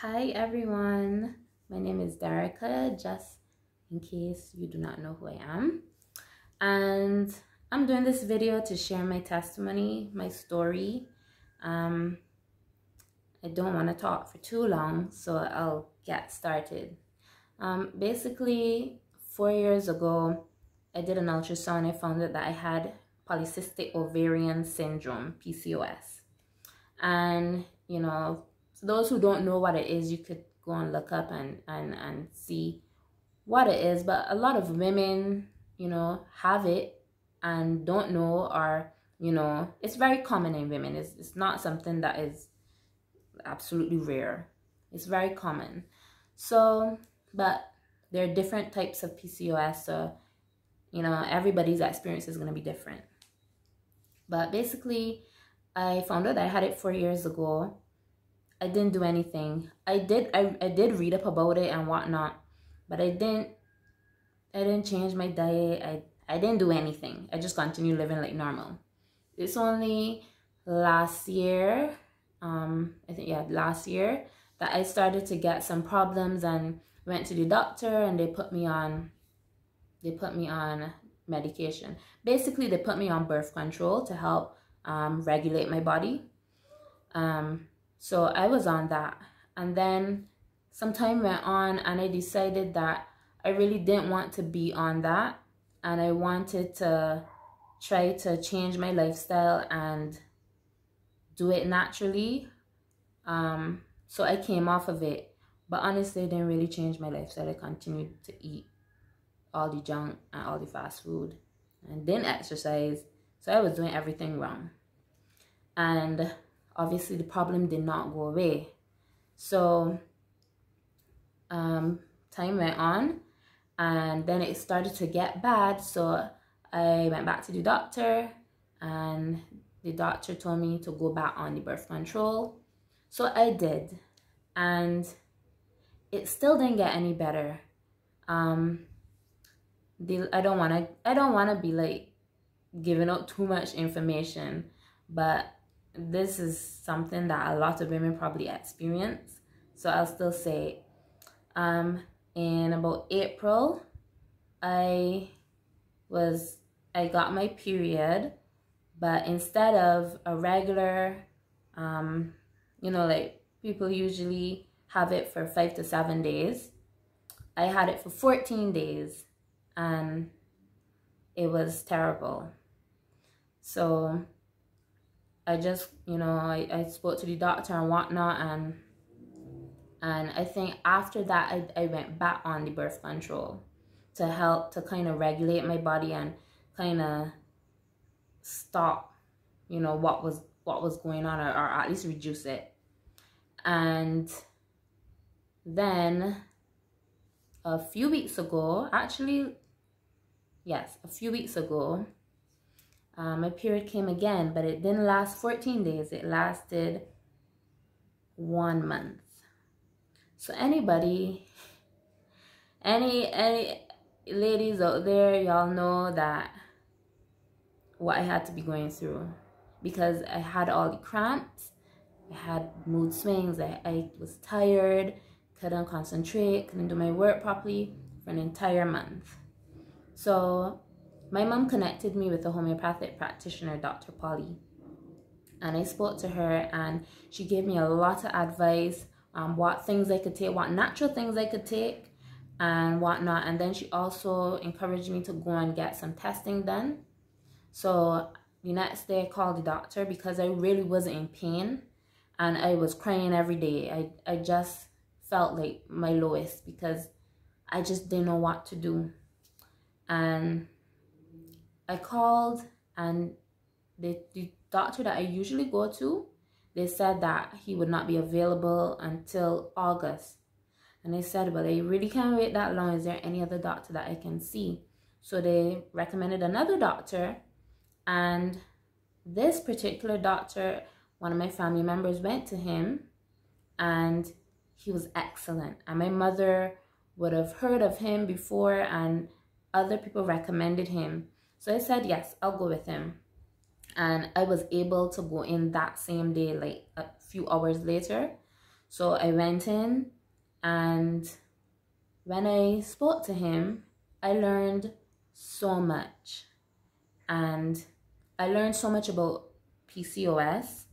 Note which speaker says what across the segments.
Speaker 1: Hi everyone, my name is Dereka, just in case you do not know who I am. And I'm doing this video to share my testimony, my story. I don't want to talk for too long, so I'll get started. Basically, 4 years ago, I did an ultrasound. I found out that I had polycystic ovarian syndrome, PCOS. And, for those who don't know what it is, you could go and look up and see what it is. But a lot of women, have it and don't know, or, it's very common in women. It's not something that is absolutely rare. It's very common. So, but there are different types of PCOS. So, everybody's experience is going to be different. But basically, I found out I had it 4 years ago. I didn't do anything. I did read up about it and whatnot, but I didn't change my diet. I didn't do anything. I just continued living like normal. It's only last year, last year, that I started to get some problems and went to the doctor, and they put me on medication. Basically, they put me on birth control to help regulate my body. So I was on that, and then some time went on, and I decided that I really didn't want to be on that, and I wanted to try to change my lifestyle and do it naturally. So I came off of it, but honestly, it didn't really change my lifestyle. I continued to eat all the junk and all the fast food and didn't exercise, so I was doing everything wrong. And obviously the problem did not go away. So time went on, and then it started to get bad. So I went back to the doctor, and the doctor told me to go back on the birth control. So I did, and it still didn't get any better. I don't want to be like giving out too much information, but this is something that a lot of women probably experience, so I'll still say in about April, I got my period, but instead of a regular like people usually have it for 5 to 7 days, I had it for 14 days, and it was terrible. So I just, I spoke to the doctor and whatnot, and I think after that, I went back on the birth control to help to kind of regulate my body and kind of stop, what was going on, or at least reduce it. And then a few weeks ago, my period came again, but it didn't last 14 days. It lasted 1 month. So any ladies out there, y'all know that what I had to be going through, because I had all the cramps, I had mood swings, I was tired, couldn't concentrate, couldn't do my work properly for an entire month. So my mom connected me with a homeopathic practitioner, Dr. Polly, and I spoke to her, and she gave me a lot of advice on what things I could take, what natural things I could take and whatnot. And then she also encouraged me to go and get some testing done. So the next day I called the doctor because I really wasn't in pain, and I was crying every day. I just felt like my lowest because I just didn't know what to do. And I called, and the doctor that I usually go to, they said that he would not be available until August. And I said, but I really can't wait that long. Is there any other doctor that I can see? So they recommended another doctor, and this particular doctor, one of my family members went to him, and he was excellent. And my mother would have heard of him before, and other people recommended him. So I said, yes, I'll go with him. And I was able to go in that same day, like a few hours later. So I went in, and when I spoke to him, I learned so much. And I learned so much about PCOS,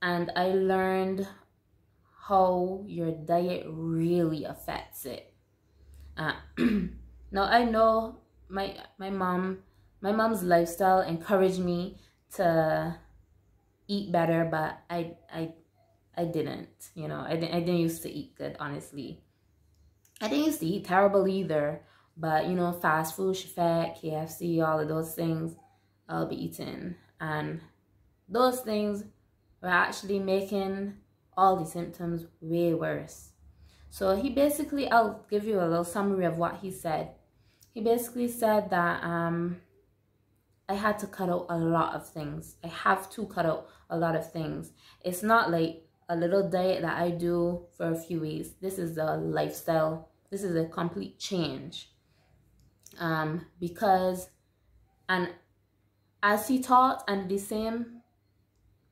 Speaker 1: and I learned how your diet really affects it. Now I know my mom's lifestyle encouraged me to eat better, but I didn't. I didn't used to eat good, honestly. I didn't used to eat terrible either, but fast food, Shafak, KFC, all of those things I'll be eating, and those things were actually making all the symptoms way worse. So he basically, I'll give you a little summary of what he said. He basically said that I had to cut out a lot of things. I have to cut out a lot of things. It's not like a little diet that I do for a few weeks. This is a lifestyle. This is a complete change. Because, and as he taught, and the same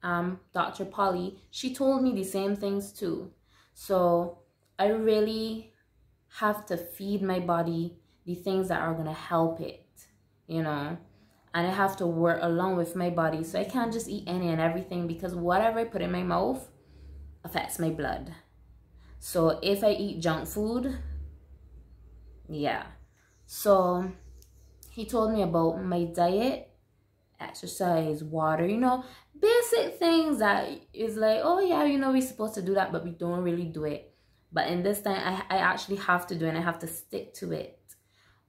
Speaker 1: Dr. Polly, she told me the same things too. So I really have to feed my body the things that are going to help it, and I have to work along with my body. So I can't just eat any and everything, because whatever I put in my mouth affects my blood. So if I eat junk food, yeah. So he told me about my diet, exercise, water, basic things that is like, oh yeah, we're supposed to do that, but we don't really do it. But in this time, I actually have to do it, and I have to stick to it.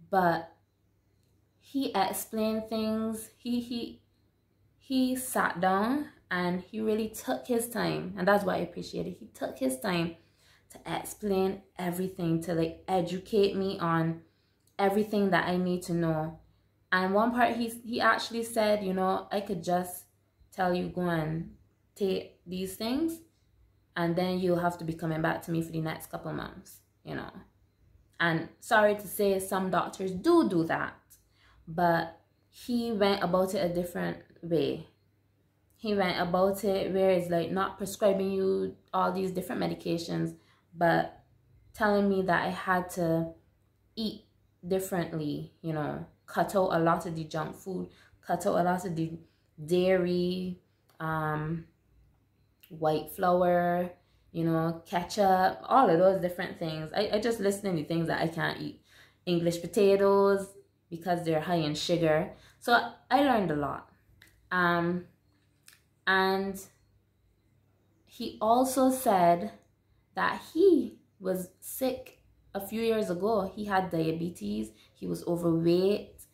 Speaker 1: But he explained things. He sat down, and he really took his time, and that's what I appreciated. He took his time to explain everything, to like educate me on everything that I need to know. And one part, he actually said, I could just tell you, go and take these things, and then you'll have to be coming back to me for the next couple months, And sorry to say, some doctors do that, but he went about it a different way. He went about it where it's like not prescribing you all these different medications, but telling me that I had to eat differently, cut out a lot of the junk food, cut out a lot of the dairy, white flour, ketchup, all of those different things. I just listed the things that I can't eat. English potatoes, because they're high in sugar. So I learned a lot. And he also said that he was sick a few years ago. He had diabetes, he was overweight,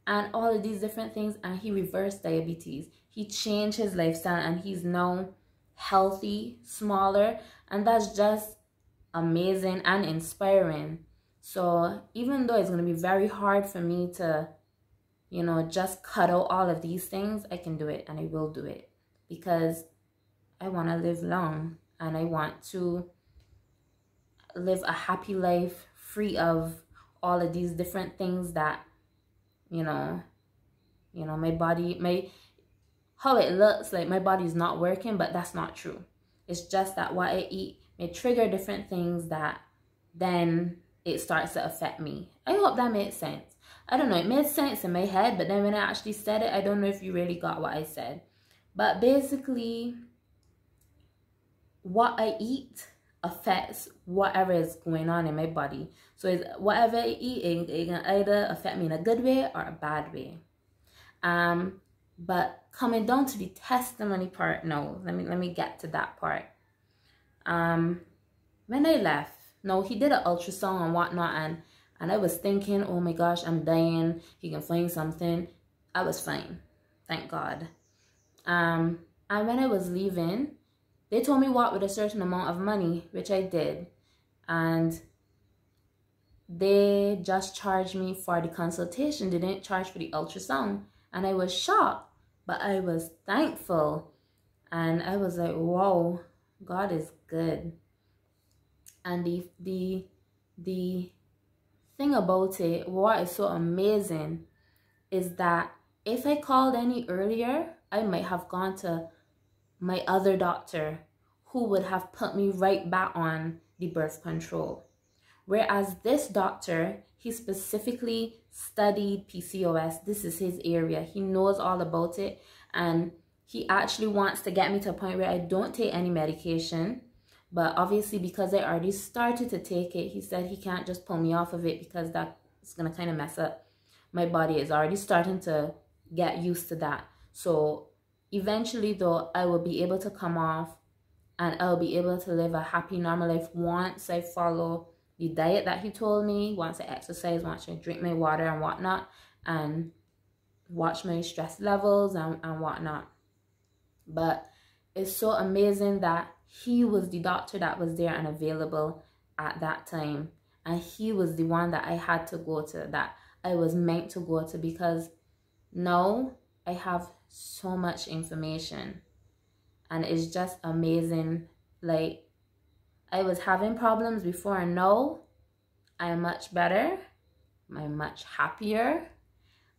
Speaker 1: and all of these different things, and he reversed diabetes. He changed his lifestyle, and he's now healthy, smaller, and that's just amazing and inspiring. So even though it's going to be very hard for me to, just cut out all of these things, I can do it, and I will do it, because I want to live long, and I want to live a happy life free of all of these different things that, my body, how it looks like my body's not working, but that's not true. It's just that what I eat may trigger different things that then it starts to affect me. I hope that made sense. I don't know, it made sense in my head, but then when I actually said it, I don't know if you really got what I said. But basically, what I eat affects whatever is going on in my body. So it's whatever I eat, it can either affect me in a good way or a bad way. But coming down to the testimony part now, let me get to that part. When I left, he did an ultrasound and whatnot, and I was thinking, oh my gosh, I'm dying, he can find something. I was fine, thank God. And when I was leaving, they told me walk with a certain amount of money, which I did. And they just charged me for the consultation. They didn't charge for the ultrasound. And I was shocked, but I was thankful. And I was like, wow, God is good. And the thing about it, what is so amazing, is that if I called any earlier, I might have gone to my other doctor who would have put me right back on the birth control. Whereas this doctor, he specifically studied PCOS. This is his area. He knows all about it. And he actually wants to get me to a point where I don't take any medication. But obviously, because I already started to take it, he said he can't just pull me off of it because that's going to kind of mess up my body. It's already starting to get used to that. So eventually, though, I will be able to come off and I'll be able to live a happy, normal life once I follow the diet that he told me, once I exercise, once I drink my water and whatnot, and watch my stress levels and whatnot. But it's so amazing that he was the doctor that was there and available at that time. And he was the one that I had to go to, that I was meant to go to, because now I have so much information. And it's just amazing. Like, I was having problems before, and now I'm much better. I'm much happier.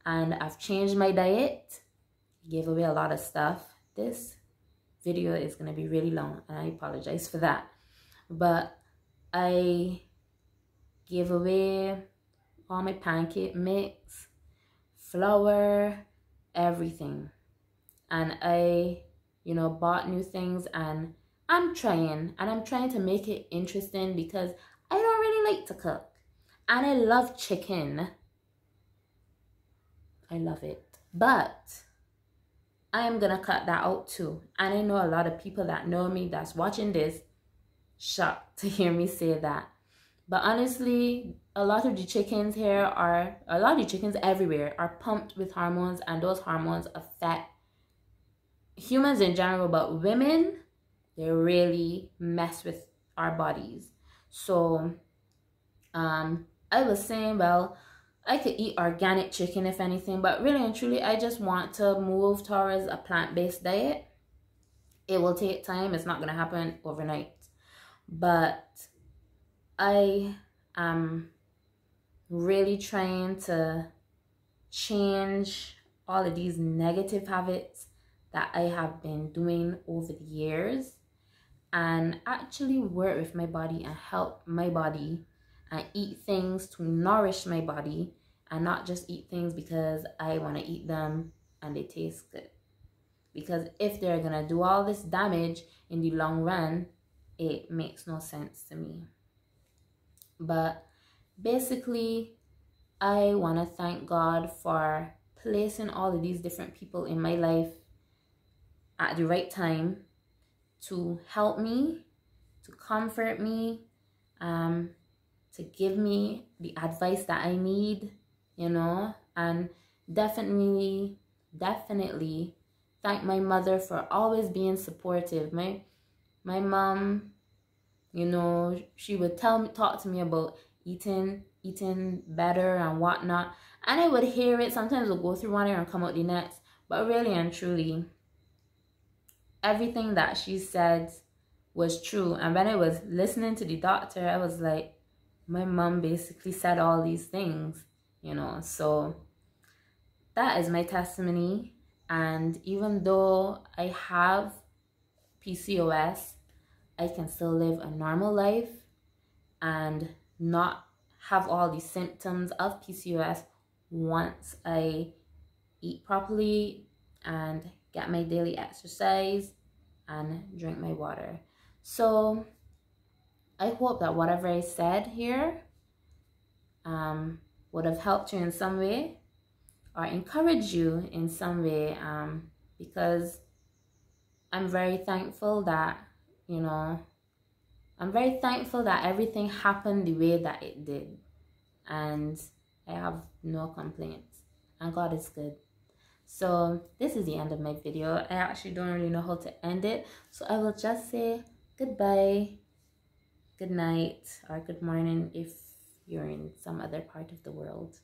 Speaker 1: And I've changed my diet. Gave away a lot of stuff. This video is going to be really long, and I apologize for that. But I gave away all my pancake mix, flour, everything. And I, bought new things, and I'm trying to make it interesting because I don't really like to cook. And I love chicken. I love it. But I am going to cut that out too. And I know a lot of people that know me that's watching this shocked to hear me say that. But honestly, a lot of the chickens everywhere are pumped with hormones, and those hormones affect humans in general, but women, they really mess with our bodies. So I was saying, well, I could eat organic chicken if anything, but really and truly, I just want to move towards a plant-based diet. It will take time. It's not going to happen overnight. But I am really trying to change all of these negative habits that I have been doing over the years, and actually work with my body and help my body and eat things to nourish my body, and not just eat things because I want to eat them and they taste good. Because if they're going to do all this damage in the long run, it makes no sense to me. But basically, I want to thank God for placing all of these different people in my life at the right time to help me, to comfort me, to give me the advice that I need, and definitely thank my mother for always being supportive. My mom, she would talk to me about eating better and whatnot, and I would hear it. Sometimes it would go through one ear and come out the next, but really and truly, everything that she said was true. And when I was listening to the doctor, I was like, my mom basically said all these things, so that is my testimony. And even though I have PCOS, I can still live a normal life and not have all the symptoms of PCOS once I eat properly and get my daily exercise and drink my water. So I hope that whatever I said here would have helped you in some way or encouraged you in some way, because I'm very thankful that, everything happened the way that it did. And I have no complaints. And God is good. So this is the end of my video. I actually don't really know how to end it. So I will just say goodbye, good night, or good morning if you're in some other part of the world.